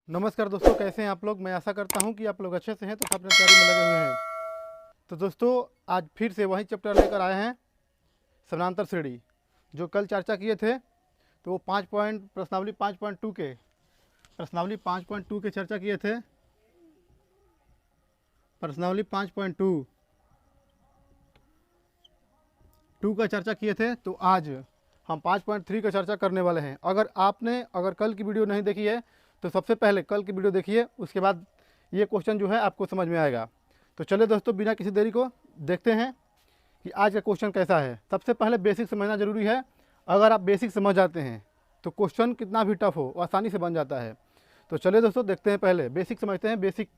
नमस्कार दोस्तों, कैसे हैं आप लोग। मैं आशा करता हूं कि आप लोग अच्छे से हैं तो अपने तैयारी में लगे हुए हैं। तो दोस्तों, आज फिर से वही चैप्टर लेकर आए हैं, समानांतर श्रेणी। जो कल चर्चा किए थे तो वो 5 पॉइंट प्रश्नावली 5.2 के चर्चा किए थे। प्रश्नावली 5.2 का चर्चा किए थे। तो आज हम 5.3 का चर्चा करने वाले हैं। अगर कल की वीडियो नहीं देखी है तो सबसे पहले कल की वीडियो देखिए, उसके बाद ये क्वेश्चन जो है आपको समझ में आएगा। तो चलिए दोस्तों, बिना किसी देरी को देखते हैं कि आज का क्वेश्चन कैसा है। सबसे पहले बेसिक समझना ज़रूरी है। अगर आप बेसिक समझ जाते हैं तो क्वेश्चन कितना भी टफ हो वो आसानी से बन जाता है। तो चलिए दोस्तों, देखते हैं, पहले बेसिक समझते हैं। बेसिक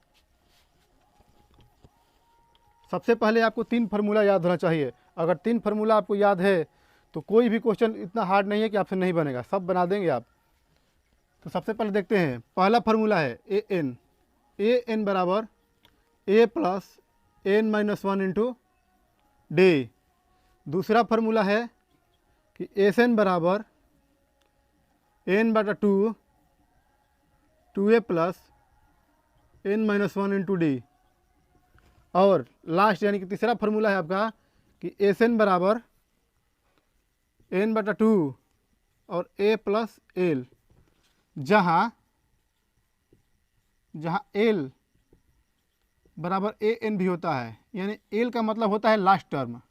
सबसे पहले आपको 3 फार्मूला याद होना चाहिए। अगर 3 फार्मूला आपको याद है तो कोई भी क्वेश्चन इतना हार्ड नहीं है कि आपसे नहीं बनेगा, सब बना देंगे आप। तो सबसे पहले देखते हैं, पहला फार्मूला है ए एन बराबर A plus N minus 1 into D. दूसरा फार्मूला है कि एस एन बराबर एन बटा 2 A plus N minus 1 into D. और लास्ट यानी कि तीसरा फार्मूला है आपका कि एस एन बराबर एन बटा 2 और ए प्लस एल, जहाँ एल बराबर ए एन भी होता है। यानी एल का मतलब होता है लास्ट टर्म।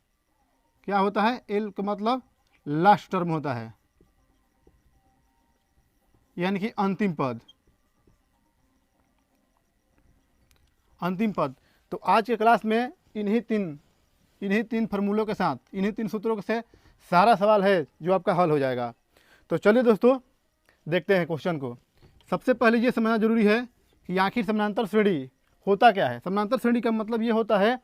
क्या होता है? एल का मतलब लास्ट टर्म होता है, यानी कि अंतिम पद। तो आज के क्लास में इन्हीं तीन फार्मूलों के साथ, इन्हीं 3 सूत्रों से सारा सवाल है जो आपका हल हो जाएगा। तो चलिए दोस्तों, देखते हैं क्वेश्चन को। सबसे पहले ये समझना जरूरी है कि आखिर समानांतर श्रेणी होता क्या है। समानांतर श्रेणी का मतलब ये होता है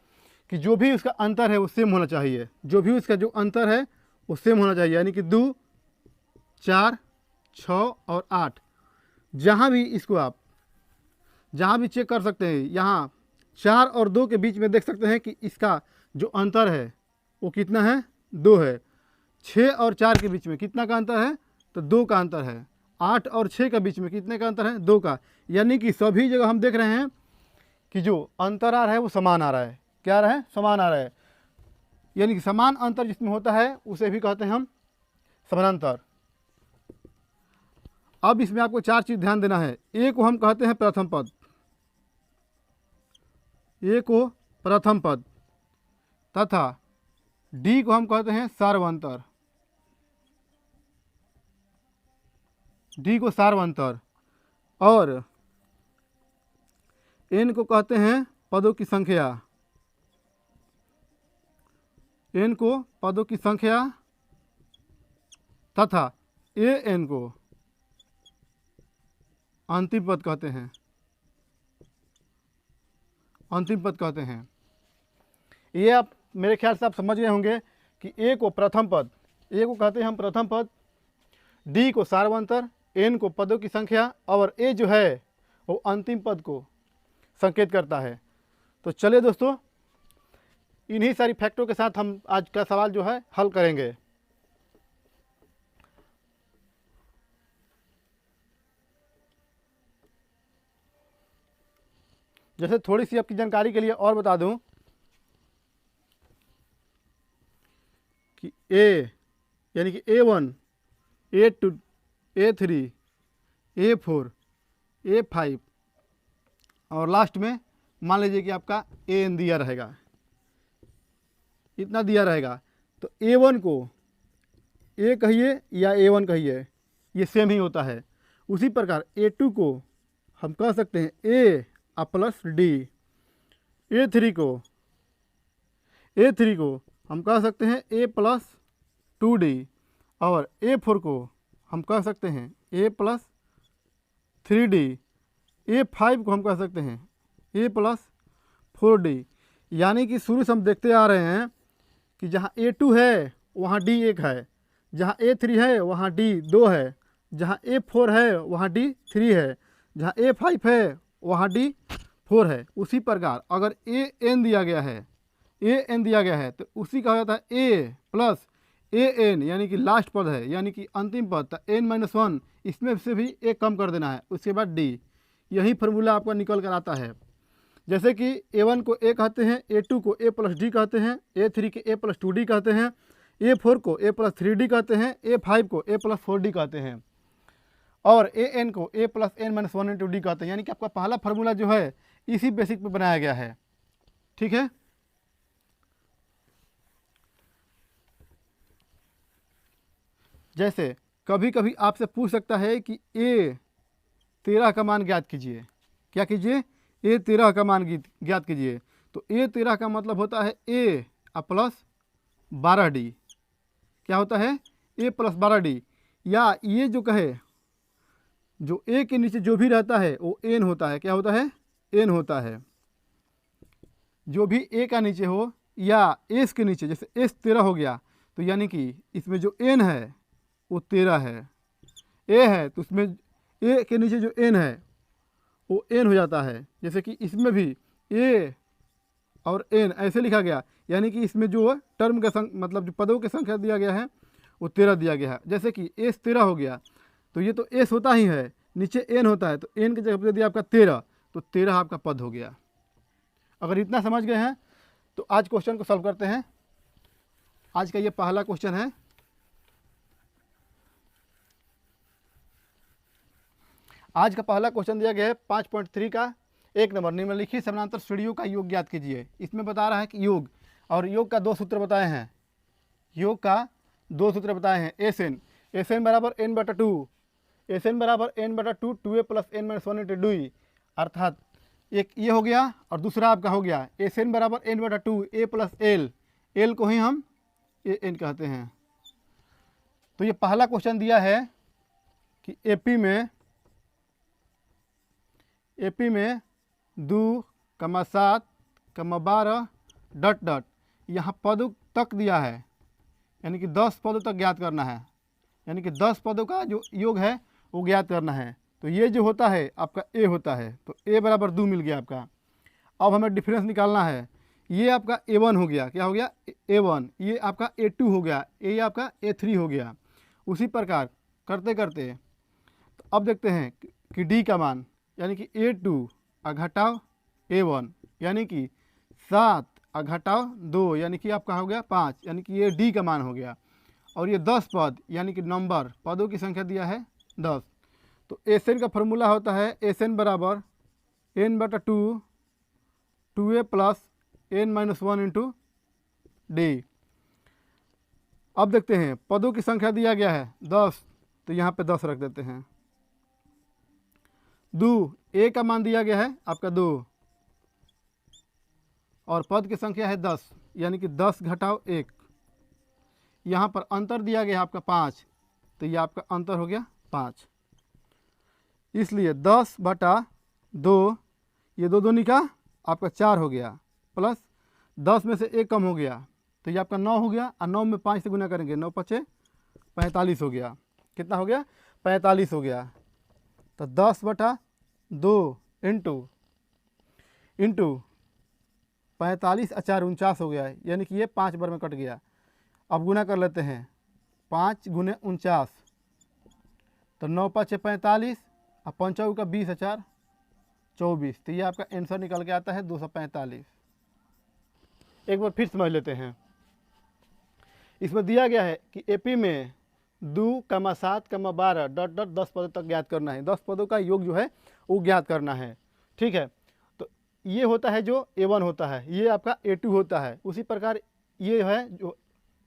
कि जो भी उसका अंतर है वो सेम होना चाहिए। जो अंतर है वो सेम होना चाहिए, यानी कि 2, 4, 6 और 8। जहाँ भी चेक कर सकते हैं, यहाँ 4 और 2 के बीच में देख सकते हैं कि इसका जो अंतर है वो कितना है? 2 है। 6 और 4 के बीच में कितना का अंतर है? तो 2 का अंतर है। 8 और 6 के बीच में कितने का अंतर है? 2 का। यानी कि सभी जगह हम देख रहे हैं कि जो अंतर आ रहा है वो समान आ रहा है। क्या आ रहा है? समान आ रहा है। यानी कि समान अंतर जिसमें होता है उसे भी कहते हैं हम समानांतर। अब इसमें आपको 4 चीज़ ध्यान देना है। ए को हम कहते हैं प्रथम पद, तथा डी को हम कहते हैं सार्वंतर। और एन को कहते हैं पदों की संख्या। तथा ए एन को अंतिम पद कहते हैं। ये आप मेरे ख्याल से आप समझ गए होंगे कि ए को कहते हैं हम प्रथम पद, डी को सार्वंतर, एन को पदों की संख्या और ए जो है वो अंतिम पद को संकेत करता है। तो चलिए दोस्तों, इन्हीं सारी फैक्टों के साथ हम आज का सवाल जो है हल करेंगे। जैसे थोड़ी सी आपकी जानकारी के लिए और बता दूं कि ए यानी कि A1, A2, A3, A4, A5 और लास्ट में मान लीजिए कि आपका AN दिया रहेगा, इतना दिया रहेगा। तो A1 को A कहिए या A1 कहिए, ये सेम ही होता है। उसी प्रकार A2 को हम कह सकते हैं A प्लस डी। A3 को हम कह सकते हैं A प्लस 2D। और A4 को हम कह सकते हैं A प्लस 3D। A5 को हम कह सकते हैं A प्लस 4D। यानी कि शुरू से हम देखते आ रहे हैं कि जहाँ A2 है वहाँ D 1 है, जहाँ A3 है वहाँ D 2 है, जहाँ A4 है वहाँ D 3 है, जहाँ A5 है वहाँ D 4 है। उसी प्रकार अगर AN दिया गया है तो उसी कहा जाता है A प्लस AN, यानी कि लास्ट पद है, यानी कि अंतिम पद। N-1 इसमें से भी एक कम कर देना है, उसके बाद D। यही फार्मूला आपका निकल कर आता है। जैसे कि A1 को A कहते हैं, A2 को A प्लस डी कहते हैं, A3 के A प्लस 2D कहते हैं, A4 को A प्लस 3D कहते हैं, A5 को A प्लस 4D कहते हैं और AN को A plus N minus 1 into D कहते हैं। यानी कि आपका पहला फार्मूला जो है इसी बेसिक पे बनाया गया है। ठीक है, जैसे कभी कभी आपसे पूछ सकता है कि A13 का मान ज्ञात कीजिए। क्या कीजिए? A13 का मान ज्ञात कीजिए। तो A13 का मतलब होता है A प्लस 12D। क्या होता है? A plus 12D। या ये जो कहे, जो A के नीचे जो भी रहता है वो N होता है। क्या होता है? N होता है। जो भी A का नीचे हो या S के नीचे, जैसे S 13 हो गया, तो यानी कि इसमें जो N है वो 13 है। A है तो उसमें A के नीचे जो N है वो N हो जाता है। जैसे कि इसमें भी A और N ऐसे लिखा गया, यानी कि इसमें जो टर्म का मतलब जो पदों की संख्या दिया गया है वो 13 दिया गया है। जैसे कि S 13 हो गया तो ये तो S होता ही है, नीचे N होता है, तो N की जगह पर दिया आपका 13, तो 13 आपका पद हो गया। अगर इतना समझ गए हैं तो आज क्वेश्चन को सॉल्व करते हैं। आज का ये पहला क्वेश्चन है। आज का पहला क्वेश्चन दिया गया है 5.3 का 1 नंबर, निम्नलिखित समानांतर श्रेणियों का योग ज्ञात कीजिए। इसमें बता रहा है कि योग, और योग का 2 सूत्र बताए हैं। योग का 2 सूत्र बताए हैं। एस एन बराबर n बटा 2, एस एन बराबर n बटा 2 2a plus n minus 1 into D, अर्थात एक ये हो गया और दूसरा आपका हो गया एस एन बराबर n बटा 2 a प्लस एल, एल को ही हम ए एन कहते हैं। तो ये पहला क्वेश्चन दिया है कि एपी में 2,7,12 डॉट डॉट यहाँ पदों तक दिया है, यानी कि 10 पदों तक ज्ञात करना है। यानी कि 10 पदों का जो योग है वो ज्ञात करना है। तो ये जो होता है आपका A होता है, तो A बराबर 2 मिल गया आपका। अब हमें डिफरेंस निकालना है। ये आपका A1 हो गया। क्या हो गया? A1। ये आपका A2 हो गया, ये आपका A3 हो गया। उसी प्रकार करते करते तो अब देखते हैं कि D का मान, यानी कि A2 घटाओ A1, यानी कि 7 घटाओ 2, यानी कि आपका हो गया 5, यानी कि ये D का मान हो गया। और ये 10 पद, यानी कि नंबर पदों की संख्या दिया है 10। तो एस एन का फॉर्मूला होता है एस एन बराबर n बटा 2 2a plus n minus 1 into D. अब देखते हैं पदों की संख्या दिया गया है 10, तो यहाँ पे 10 रख देते हैं। 2 a का मान दिया गया है आपका 2 और पद की संख्या है 10, यानी कि 10 घटाओ 1। यहाँ पर अंतर दिया गया है आपका 5, तो ये आपका अंतर हो गया 5। इसलिए 10 बटा 2, ये 2 दूनी का आपका 4 हो गया, प्लस 10 में से 1 कम हो गया, तो ये आपका 9 हो गया। और 9 में 5 से गुना करेंगे, 9 पचे 45 हो गया। कितना हो गया? 45 हो गया। तो 10 बटा 2 इंटू 45 और 4 49 हो गया है, यानी कि ये 5 बार में कट गया। अब गुना कर लेते हैं, 5 गुने 49, तो 9 पचे 45 और 5 का 20 और 4 24, तो ये आपका आंसर निकल के आता है 245। एक बार फिर समझ लेते हैं। इसमें दिया गया है कि एपी में 2,7,12 डॉट डॉट 10 पदों तक ज्ञात करना है। 10 पदों का योग जो है वो ज्ञात करना है। ठीक है, तो ये होता है जो A1 होता है, ये आपका A2 होता है। उसी प्रकार ये है जो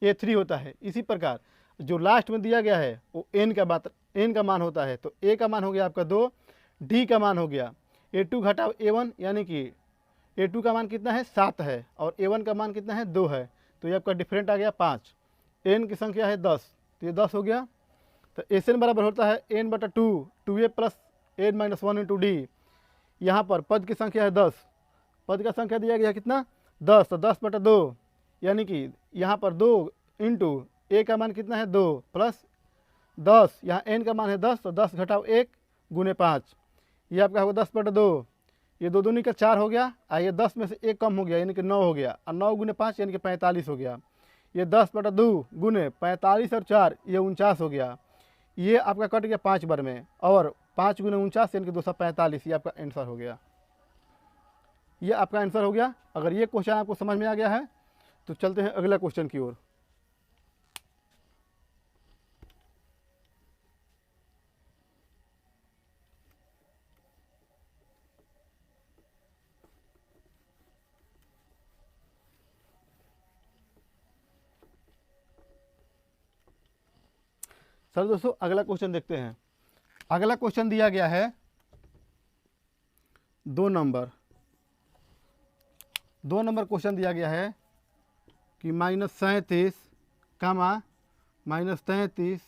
A3 होता है। इसी प्रकार जो लास्ट में दिया गया है वो n का मान होता है। तो A का मान हो गया आपका 2, D का मान हो गया A2 घटाओ A1, यानी कि A2 का मान कितना है 7 है और A1 का मान कितना है 2 है, तो ये आपका डिफरेंट आ गया 5। n की संख्या है 10, तो ये 10 हो गया। तो एस एन बराबर होता है n बटा 2 2a plus n minus 1 into D. यहाँ पर पद की संख्या है 10, पद का संख्या दिया गया कितना 10, तो 10 बटा 2, यानी कि यहाँ पर 2 इंटू a का मान कितना है 2 प्लस 10, यहाँ n का मान है 10, तो 10 घटाओ 1 गुने 5, ये आपका होगा 10 बटा 2, ये 2 दूनी का 4 हो गया और ये 10 में से 1 कम हो गया, यानी कि 9 हो गया, और 9 गुने 5 यानी कि 45 हो गया। ये 10 बटा 2 गुने 45 और 4 ये 49 हो गया। ये आपका कट गया 5 बार में, और 5 गुना 49 यानी कि 245, ये आपका आंसर हो गया। ये आपका आंसर हो गया। अगर ये क्वेश्चन आपको समझ में आ गया है तो चलते हैं अगला क्वेश्चन की ओर। चलो दोस्तों अगला क्वेश्चन देखते हैं। अगला क्वेश्चन दिया गया है 2 नंबर क्वेश्चन दिया गया है कि -37, -33,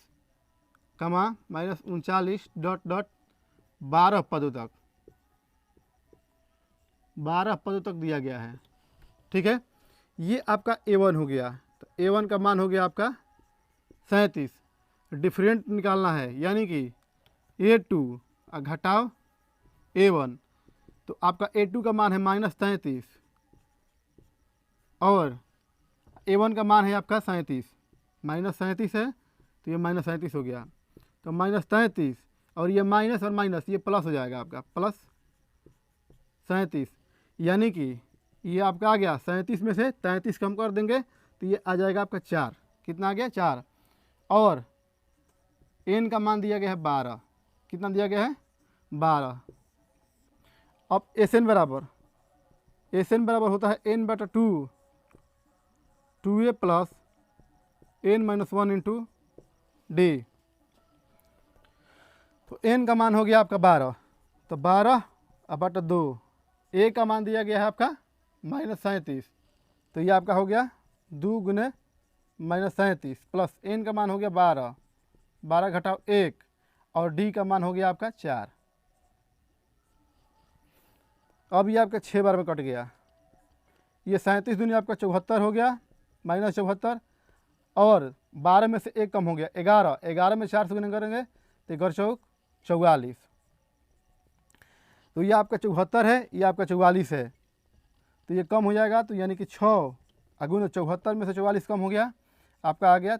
-39 डॉट डॉट 12 पदों तक, 12 पदों तक दिया गया है। ठीक है, ये आपका A1 हो गया। तो A1 का मान हो गया आपका 37। डिफरेंट निकालना है, यानी कि A2 घटाओ A1। तो आपका A2 का मान है -33 और A1 का मान है आपका 37। -37 है तो ये -37 हो गया। तो -33 और ये माइनस और माइनस ये प्लस हो जाएगा आपका, +37, यानी कि ये आपका आ गया 37 में से 33 कम कर देंगे तो ये आ जाएगा आपका 4। कितना आ गया? 4। और n का मान दिया गया है 12। कितना दिया गया है? 12। अब Sn बराबर होता है n/2, 2a plus n-1 into D. तो n का मान हो गया आपका 12, तो 12/2। a का मान दिया गया है आपका -37, तो ये आपका हो गया 2 गुने -37 प्लस n का मान हो गया 12, 12 घटाओ 1 और d का मान हो गया आपका 4। अब ये आपका 6 बार में कट गया। ये 37 दूनी आपका 74 हो गया, -74 और 12 में से 1 कम हो गया 11। 11 में 4 से गुना करेंगे तो 11 चौक 44। तो ये आपका 74 है, ये आपका 44 है, तो ये कम हो जाएगा। तो यानी कि 6 अगुना 74 में से 44 कम हो गया, आपका आ गया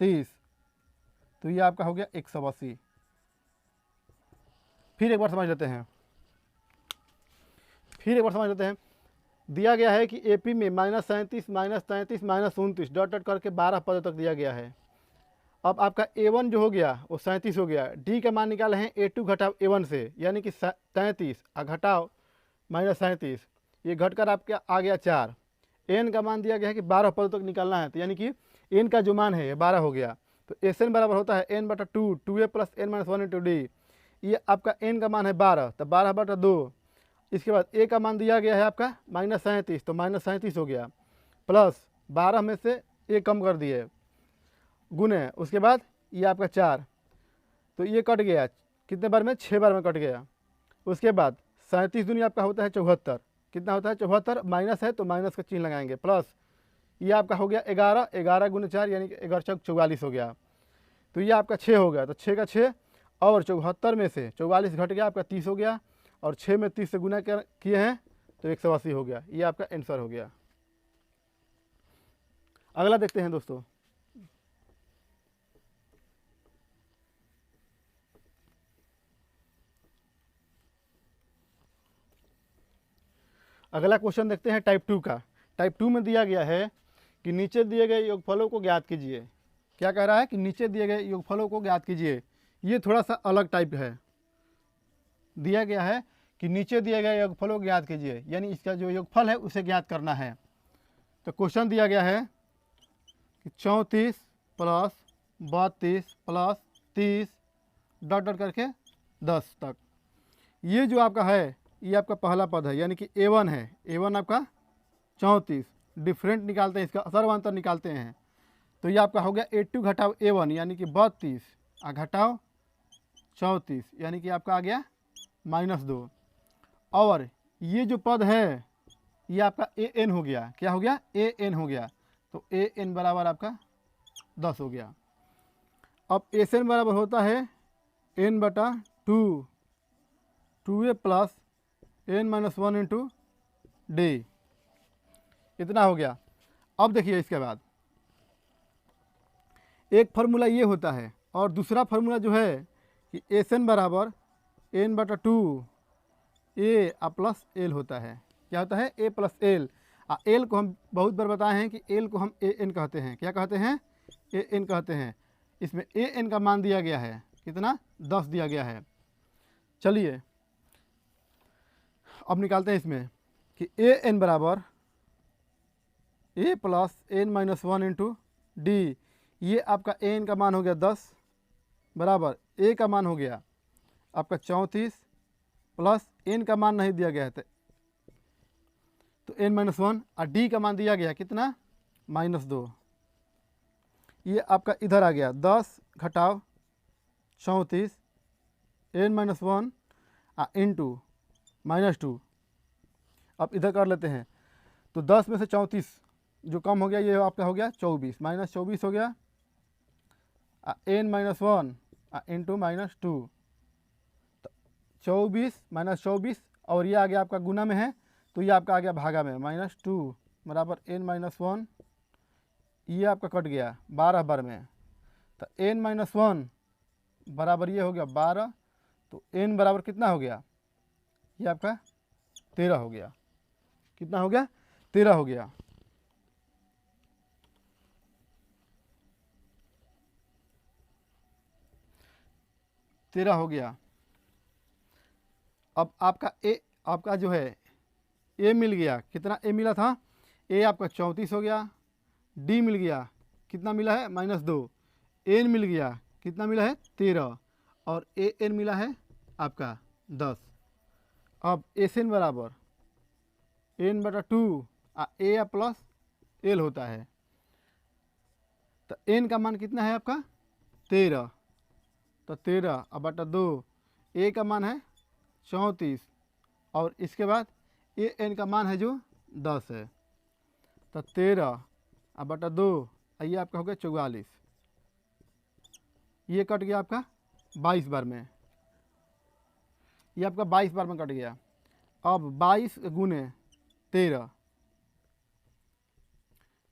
30। तो ये आपका हो गया 180। फिर एक बार समझ लेते हैं, दिया गया है कि AP में -37, -33, -29 डॉट डॉट करके 12 पदों तक दिया गया है। अब आपका A1 जो हो गया वो 37 हो गया। D का मान निकाले हैं A2 घटाओ A1 से, यानी कि 33 घटाओ -37, ये घटकर आपका आ गया 4। n का मान दिया गया है कि 12 पदों तक निकालना है, तो यानी कि n का जो मान है ये 12 हो गया। तो Sn बराबर होता है n/2, 2a plus n-1 into D. ये आपका n का मान है 12, तो 12/2। इसके बाद a का मान दिया गया है आपका -37, तो -37 हो गया, प्लस 12 में से 1 कम कर दिए, गुने उसके बाद ये आपका 4। तो ये कट गया कितने बार में? 6 बार में कट गया। उसके बाद 37 दूनी आपका होता है 74। कितना होता है? 74, माइनस है तो माइनस का चिन्ह लगाएंगे, प्लस ये आपका हो गया 11। 11 गुने 4 यानी कि 11 चौक 44 हो गया। तो ये आपका 6 हो गया, तो 6 का 6 और 74 में से 44 घट गया, आपका 30 हो गया। और 6 में 30 से गुना किए हैं तो 180 हो गया। ये आपका आंसर हो गया। अगला देखते हैं दोस्तों। अगला क्वेश्चन देखते हैं टाइप 2 का। टाइप 2 में दिया गया है कि नीचे दिए गए योगफलों को ज्ञात कीजिए। क्या कह रहा है? कि नीचे दिए गए योगफलों को ज्ञात कीजिए। ये थोड़ा सा अलग टाइप है। दिया गया है कि नीचे दिए गए योगफलों को ज्ञात कीजिए, यानी इसका जो योगफल है उसे ज्ञात करना है। तो क्वेश्चन दिया गया है कि 34 प्लस 32 प्लस 30 डॉट डॉट करके 10 तक। ये जो आपका है ये आपका पहला पद है, यानी कि A1 है। A1 आपका 34। डिफरेंट निकालते हैं, इसका सर्वांतर निकालते हैं। तो ये आपका हो गया A2 घटाओ A1 यानी कि 32 घटाओ 34 यानी कि आपका आ गया -2। और ये जो पद है ये आपका AN हो गया। क्या हो गया? AN हो गया। तो AN बराबर आपका 10 हो गया। अब SN बराबर होता है n/2, 2a plus n-1 into D. इतना हो गया। अब देखिए इसके बाद एक फार्मूला ये होता है और दूसरा फार्मूला जो है कि एस एन बराबर एन बटा टू ए प्लस एल होता है। क्या होता है? A plus L. एल को हम बहुत बार बताए हैं कि एल को हम ए एन कहते हैं। क्या कहते हैं? ए एन कहते हैं। इसमें ए एन का मान दिया गया है कितना? 10 दिया गया है। चलिए अब निकालते हैं इसमें कि ए एन बराबर A plus N minus one into D. ये आपका ए एन का मान हो गया 10 बराबर ए का मान हो गया आपका 34 प्लस एन का मान नहीं दिया गया है तो एन माइनस वन, और डी का मान दिया गया कितना? -2। ये आपका इधर आ गया 10 घटाव 34 एन माइनस वन इंटू -2। अब इधर कर लेते हैं तो 10 में से 34 जो कम हो गया ये आपका हो गया 24, -24 हो गया एन माइनस वन इंटू -2। 24 -24 और ये आ गया आपका गुना में है तो ये आपका आ गया भागा में, -2 बराबर एन माइनस वन। ये आपका कट गया 12 बार में तो एन माइनस वन बराबर ये हो गया 12। तो एन बराबर कितना हो गया? ये आपका 13 हो गया। कितना हो गया? 13 हो गया। तेरह हो गया। अब आपका जो है ए मिल गया। कितना ए मिला था? ए आपका 34 हो गया। डी मिल गया कितना मिला है? -2। एन मिल गया कितना मिला है? 13। और ए एन मिला है आपका 10। अब एस एन बराबर एन बटा टू ए प्लस एल होता है। तो एन का मान कितना है आपका? 13। तो 13 अब बटा 2, ए का मान है 34 और इसके बाद ए एन का मान है जो 10 है। तो 13 अब बटा 2 ये आपका हो गया 44। ये कट गया आपका 22 बार में। ये आपका 22 बार में कट गया। अब 22 गुने 13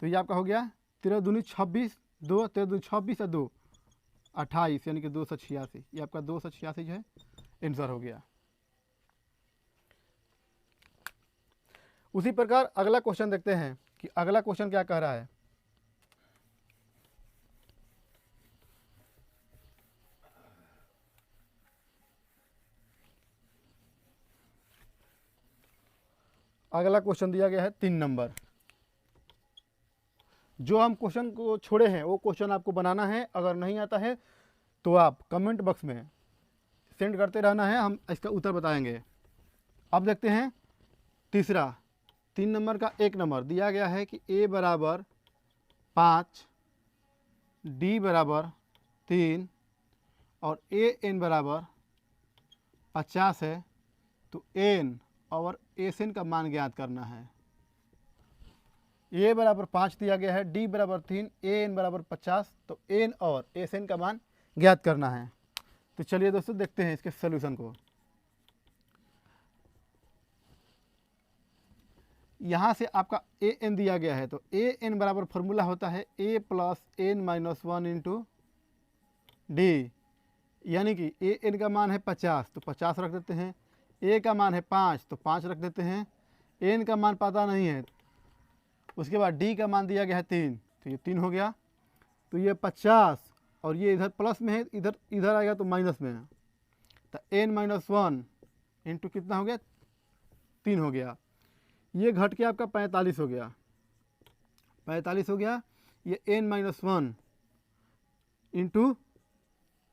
तो ये आपका हो गया 13 दूनी 26, 2 13 दूनी 26 और 2 28 यानी कि 286। ये आपका 286 जो है आंसर हो गया। उसी प्रकार अगला क्वेश्चन देखते हैं कि अगला क्वेश्चन क्या कह रहा है। अगला क्वेश्चन दिया गया है 3 नंबर। जो हम क्वेश्चन को छोड़े हैं वो क्वेश्चन आपको बनाना है। अगर नहीं आता है तो आप कमेंट बॉक्स में सेंड करते रहना है, हम इसका उत्तर बताएंगे। अब देखते हैं तीसरा 3 नंबर का 1 नंबर दिया गया है कि ए बराबर 5, डी बराबर 3 और ए एन बराबर 50 है। तो एन और एस एन का मान ज्ञात करना है। ए बराबर 5 दिया गया है, डी बराबर 3, ए एन बराबर 50। तो एन और एस एन का मान ज्ञात करना है। तो चलिए दोस्तों देखते हैं इसके सॉल्यूशन को। यहाँ से आपका ए एन दिया गया है तो ए एन बराबर फॉर्मूला होता है A plus N minus one into D. यानी कि ए एन का मान है 50 तो 50 रख देते हैं। ए का मान है 5 तो 5 रख देते हैं। एन का मान पता नहीं है। उसके बाद डी का मान दिया गया है 3 तो ये 3 हो गया। तो ये 50 और ये इधर प्लस में है, इधर आएगा तो माइनस में है। तो एन माइनस वन इंटू कितना हो गया? 3 हो गया। ये घट के आपका 45 हो गया। 45 हो गया। ये एन माइनस वन इंटू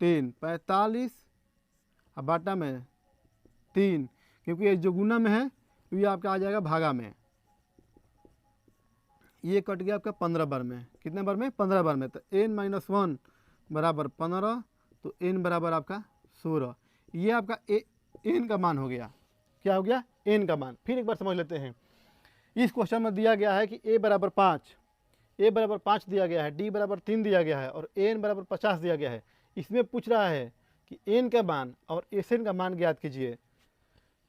3, 45 और बाटा में 3, क्योंकि ये जो गुना में है तो ये आपका आ जाएगा भागा में। ये कट गया आपका 15 बार में। कितने बार में? 15 बार में। तो एन माइनस वन बराबर 15 तो एन बराबर आपका 16। ये आपका एन का मान हो गया। क्या हो गया? एन का मान। फिर एक बार समझ लेते हैं। इस क्वेश्चन में दिया गया है कि ए बराबर 5 दिया गया है, डी बराबर 3 दिया गया है और एन बराबर 50 दिया गया है। इसमें पूछ रहा है कि एन का मान और एस एन का मान ज्ञात कीजिए।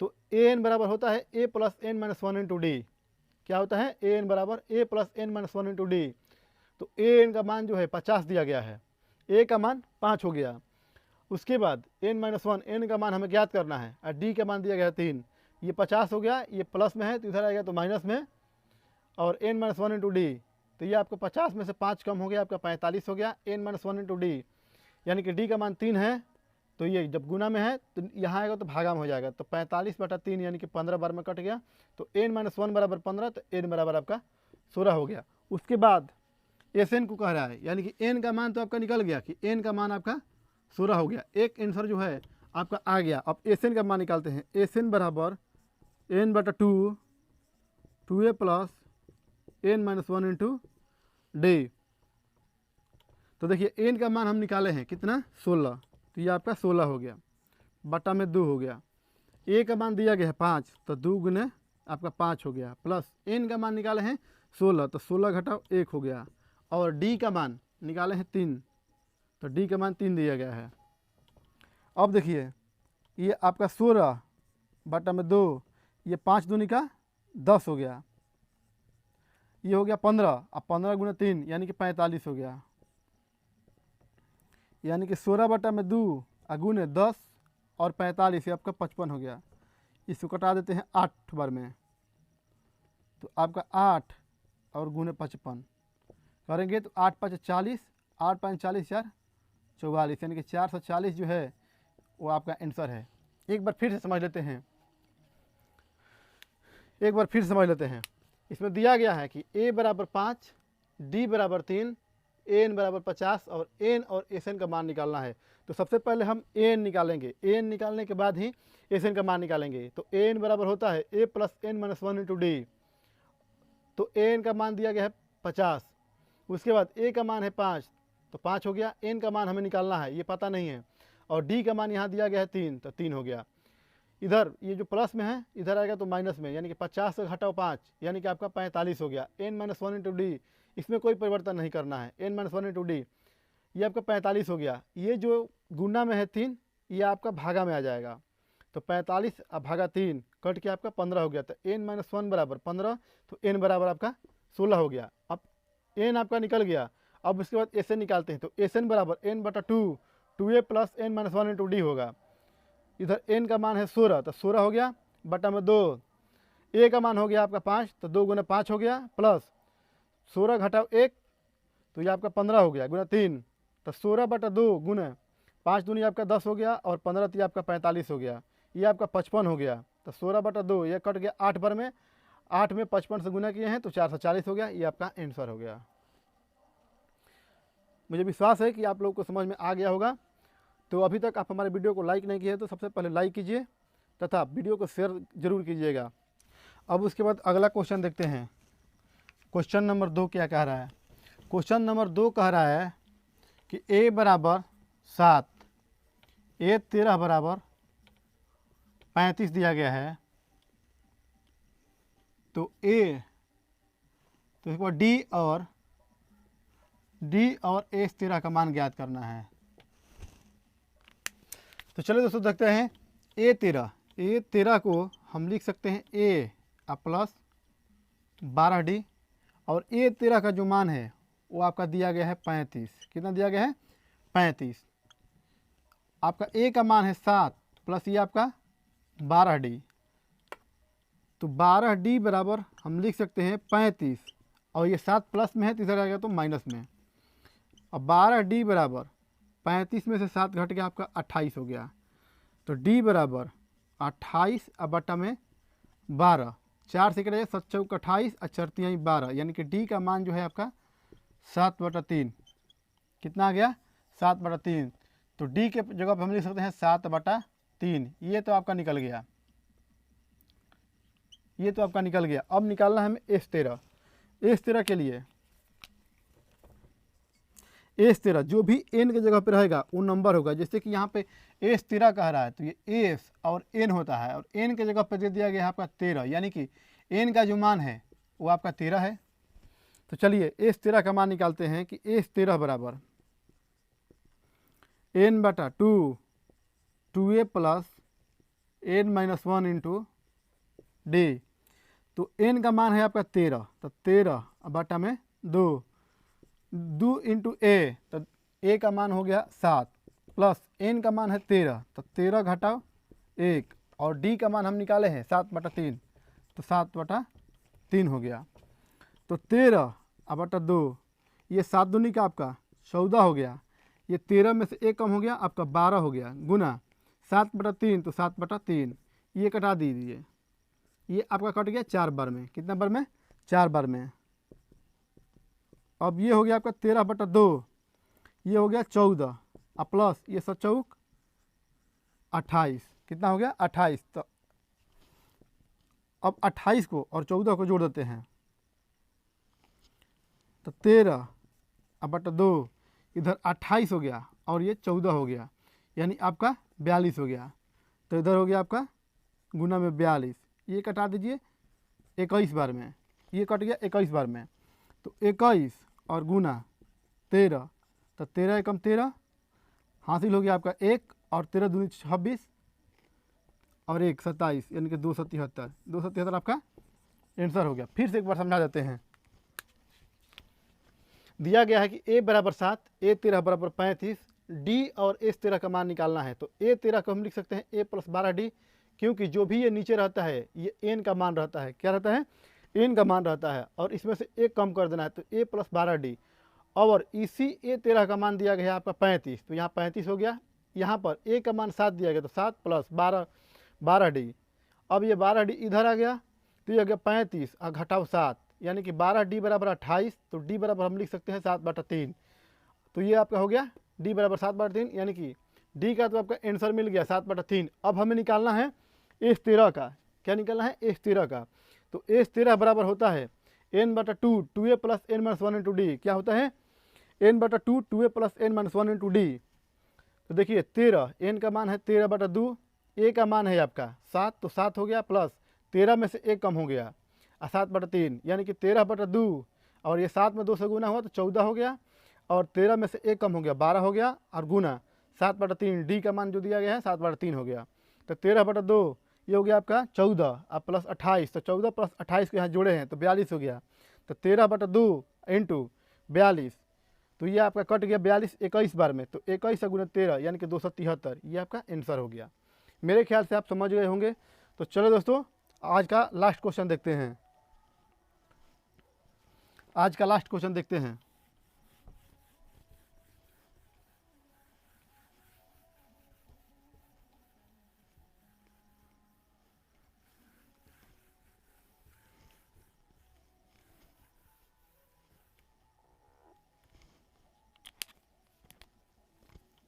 तो ए एन बराबर होता है A plus N minus one into D. क्या होता है? ए एन बराबर A plus N minus one into D. तो ए एन का मान जो है 50 दिया गया है, ए का मान 5 हो गया उसके बाद n-1, n का मान हमें ज्ञात करना है और d का मान दिया गया है 3। ये 50 हो गया, ये प्लस में है तो इधर आएगा तो माइनस में, और n-1 इंटू डी, तो ये आपको 50 में से 5 कम हो गया, आपका 45 हो गया। n-1 इंटू डी यानी कि d का मान 3 है, तो ये जब गुना में है तो यहाँ आएगा तो भागा में हो जाएगा, तो 45/3 यानी कि 15 बार में कट गया, तो n-1 बराबर 15, तो n बराबर आपका 16 हो गया। उसके बाद एन को कह रहा है, यानी कि n का मान तो आपका निकल गया कि n का मान आपका 16 हो गया, एक आंसर जो है आपका आ गया। अब एन का मान निकालते हैं, एन बराबर n/2 2a plus n-1 into D. तो देखिए n का मान हम निकाले हैं कितना 16, तो ये आपका 16 हो गया, बटा में 2 हो गया। a का मान दिया गया है 5, तो 2 गुने आपका 5 हो गया, प्लस n का मान निकाले हैं 16, तो 16 घटाओ 1 हो गया, और d का मान निकाले हैं 3, तो d का मान 3 दिया गया है। अब देखिए ये आपका 16 बटा में 2, ये 5 दूनी का 10 हो गया, ये हो गया 15, अब 15 गुना 3 यानी कि 45 हो गया, यानी कि 16 बटा में 2 गुने 10 और 45, ये आपका 55 हो गया। इसको कटा देते हैं 8 बार में, तो आपका 8 और गुने 55 करेंगे तो 8 5 40, 8 5 40 4 44, यानी कि 440 जो है वो आपका आंसर है। एक बार फिर से समझ लेते हैं, इसमें दिया गया है कि a बराबर 5, d बराबर 3, n बराबर 50 और n और एन का मान निकालना है। तो सबसे पहले हम n निकालेंगे, n निकालने के बाद ही एन का मान निकालेंगे। तो n बराबर होता है a plus n-1 into D, तो n का मान दिया गया है 50, उसके बाद a का मान है 5, तो 5 हो गया। n का मान हमें निकालना है, ये पता नहीं है, और d का मान यहाँ दिया गया है 3, तो 3 हो गया। इधर ये जो प्लस में है इधर आएगा तो माइनस में, यानी कि 50 से घटाओ 5 यानी कि आपका 45 हो गया। n-1 इंटू डी, इसमें कोई परिवर्तन नहीं करना है, n-1 इंटू डी, ये आपका 45 हो गया। ये जो गुना में है 3, ये आपका भागा में आ जाएगा, तो 45 अब भागा 3 कट के आपका 15 हो गया, तो n-1 बराबर 15, तो n बराबर आपका 16 हो गया। अब n आपका निकल गया। अब उसके बाद एन निकालते हैं, तो एन बराबर n/2 2a plus n-1 into D होगा। इधर n का मान है 16, तो 16 हो गया, बटा में 2, a का मान हो गया आपका 5, तो 2 गुना 5 हो गया, प्लस 16 घटाओ 1, तो ये आपका 15 हो गया, गुना 3, तो 16/2 गुना 5 दूनी आपका 10 हो गया, और 15 तो आपका 45 हो गया, ये आपका 55 हो गया। तो 16/2 ये कट गया 8 बार में, 8 में 55 से गुना किए हैं तो 440 हो गया, ये आपका आंसर हो गया। मुझे विश्वास है कि आप लोगों को समझ में आ गया होगा। तो अभी तक आप हमारे वीडियो को लाइक नहीं किए तो सबसे पहले लाइक कीजिए तथा वीडियो को शेयर जरूर कीजिएगा। अब उसके बाद अगला क्वेश्चन देखते हैं। क्वेश्चन नंबर 2 क्या कह रहा है? क्वेश्चन नंबर 2 कह रहा है कि a बराबर 7, a 13 बराबर 35 दिया गया है, तो a, तो इसको d और a 13 का मान ज्ञात करना है। तो चलिए दोस्तों देखते हैं। a 13 को हम लिख सकते हैं a प्लस 12d, और a 13 का जो मान है वो आपका दिया गया है 35। कितना दिया गया है? 35। आपका a का मान है 7 प्लस ये आपका 12d, तो 12d बराबर हम लिख सकते हैं 35, और ये 7 प्लस में है तो इधर आएगा तो माइनस में। अब 12d बराबर 35 में से 7 घट के आपका 28 हो गया, तो d बराबर 28 अब बटा में 12, 4 से कटेगा 7 चौक 28 और 4 तिहाई 12, यानी कि d का मान जो है आपका 7/3। कितना आ गया? 7/3। तो d के जगह पर हम लिख सकते हैं 7/3। ये तो आपका निकल गया, ये तो आपका निकल गया। अब निकालना है हमें s 13 के लिए। s 13 जो भी n के जगह पे रहेगा वो नंबर होगा। जैसे कि यहाँ पे s 13 कह रहा है तो ये s और n होता है, और n के जगह पे दे दिया गया है आपका 13, यानी कि n का जो मान है वो आपका 13 है। तो चलिए s 13 का मान निकालते हैं कि s 13 बराबर n/2 2a plus n-1 into D. तो n का मान है आपका 13, तो 13 बटा में 2 इंटू a, तो a का मान हो गया 7 प्लस n का मान है 13, तो 13 घटाओ 1, और d का मान हम निकाले हैं 7/3, तो 7/3 हो गया। तो 13/2, ये 7 दूनी का आपका 14 हो गया, ये 13 में से 1 कम हो गया आपका 12 हो गया, गुना 7/3, तो 7/3, ये कटा दीजिए, ये आपका कट गया 4 बार में। कितना बार में? 4 बार में। अब ये हो गया आपका 13/2, ये हो गया 14, और प्लस ये 7 चौक 28, कितना हो गया? 28। तो अब 28 को और 14 को जोड़ देते हैं, तो 13/2 इधर 28 हो गया और ये 14 हो गया, यानी आपका 42 हो गया। तो इधर हो गया आपका गुना में 42, ये कटा दीजिए 21 बार में, ये कट गया 21 बार में। तो 21 और गुना 13, तो 13 एकम 13, हासिल हो गया आपका 1, और 13 दूनी 26, और 1 27, यानी कि 277। 277 आपका आंसर हो गया। फिर से एक बार समझा देते हैं। दिया गया है कि a बराबर 7, a 13 बराबर 35, d और s 13 का मान निकालना है। तो a 13 को हम लिख सकते हैं a + 12d, क्योंकि जो भी ये नीचे रहता है ये n का मान रहता है। क्या रहता है? n का मान रहता है, और इसमें से एक कम कर देना है, तो a + 12d। और इसी a 13 का मान दिया गया है आपका 35, तो यहाँ 35 हो गया। यहाँ पर a का मान 7 दिया गया, तो 7 + 12 12d। अब ये 12d इधर आ गया, तो ये हो गया 35 और घटाओ 7, यानी कि 12d बराबर 28। तो d बराबर हम लिख सकते हैं 7/3। तो ये आपका हो गया d बराबर 7/3, यानी कि d का तो आपका आंसर मिल गया 7/3। अब हमें निकालना है s 13 का। क्या निकालना है? s 13 का। तो s 13 बराबर होता है n/2 2a + n - 1 × d। क्या होता है? n/2 2a + n - 1 × d। तो देखिए 13, n का मान है 13/2, a का मान है आपका 7, तो 7 हो गया, प्लस 13 में से 1 कम हो गया, 7/3, यानी कि 13/2, और ये 7 में 2 से गुना हुआ तो 14 हो गया, और 13 में से 1 कम हो गया 12 हो गया, और गुना 7/3, d का मान जो दिया गया है 7/3 हो गया। तो 13/2 ये हो गया आपका 14 और प्लस 28, तो 14 + 28 को यहाँ जोड़े हैं तो 42 हो गया। तो 13/2 × 42, तो ये आपका कट गया 42 21 बार में, तो 21 गुना 13 यानी कि 273, ये आपका आंसर हो गया। मेरे ख्याल से आप समझ गए होंगे। तो चलो दोस्तों, आज का लास्ट क्वेश्चन देखते हैं। आज का लास्ट क्वेश्चन देखते हैं।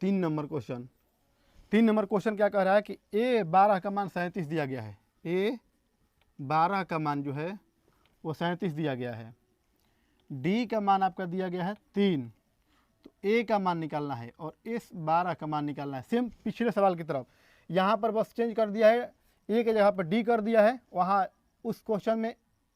तीन नंबर क्वेश्चन क्या कह रहा है कि a 12 का मान 37 दिया गया है। a 12 का मान जो है वो 37 दिया गया है। d का मान आपका दिया गया है 3, तो a का मान निकालना है और s 12 का मान निकालना है। सेम पिछले सवाल की तरफ, यहाँ पर बस चेंज कर दिया है, a के जगह पर d कर दिया है। वहाँ उस क्वेश्चन में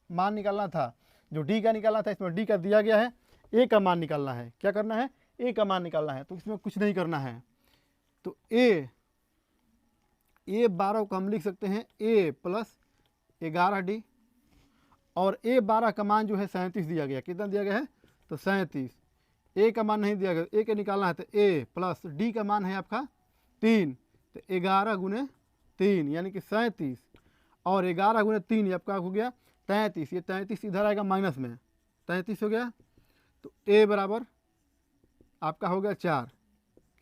मान निकालना था, जो d का निकालना था, इसमें d का दिया गया है, a का मान निकालना है। क्या करना है? a का मान निकालना है, तो इसमें कुछ नहीं करना है। तो a 12 को हम लिख सकते हैं a + 11d, और a 12 का मान जो है 37 दिया गया। कितना दिया गया है? तो 37। a का मान नहीं दिया गया, a का निकालना है, तो a प्लस d का मान है आपका 3, तो 11 × 3 यानी कि 37, और 11 × 3 आपका हो गया 33। ये 33 इधर आएगा माइनस में, 33 हो गया। तो a बराबर आपका हो गया 4।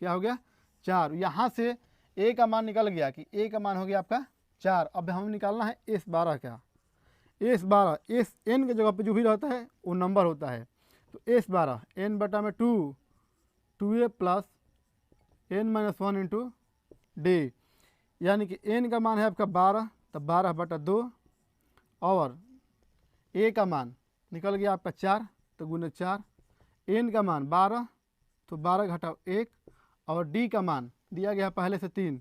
क्या हो गया? 4। यहाँ से a का मान निकल गया कि a का मान हो गया आपका 4। अब हमें निकालना है s 12 का। s 12 s n के जगह पे जो भी रहता है वो नंबर होता है। तो s 12 n/2 2a + n - 1 × d, यानी कि n का मान है आपका 12, तो 12/2, और a का मान निकल गया आपका 4, तो गुना 4, n का मान 12, तो 12 घटाओ 1, और d का मान दिया गया पहले से 3,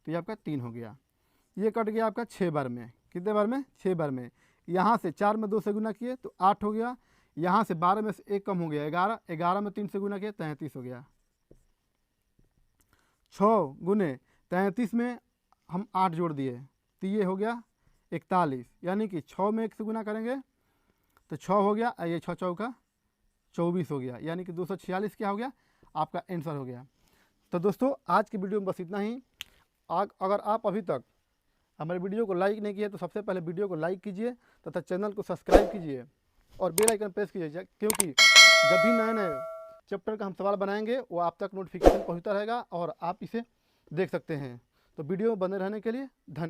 तो ये आपका 3 हो गया। ये कट गया आपका 6 बार में। कितने बार में? 6 बार में। यहाँ से 4 में 2 से गुना किए तो 8 हो गया, यहाँ से 12 में से 1 कम हो गया 11, 11 में 3 से गुना किए 33 हो गया। 6 गुने 33 में हम 8 जोड़ दिए, तो ये हो गया 41, यानी कि 6 में 1 से गुना करेंगे तो 6 हो गया, ये 6 × 4 = 24 हो गया, यानी कि 246 क्या हो गया? आपका आंसर हो गया। तो दोस्तों आज की वीडियो में बस इतना ही। अगर आप अभी तक हमारे वीडियो को लाइक नहीं किए तो सबसे पहले वीडियो को लाइक कीजिए तथा चैनल को सब्सक्राइब कीजिए और बेल आइकन प्रेस कीजिए, क्योंकि जब भी नए नए चैप्टर का हम सवाल बनाएंगे वो आप तक नोटिफिकेशन पहुंचता रहेगा और आप इसे देख सकते हैं। तो वीडियो में बने रहने के लिए धन्यवाद।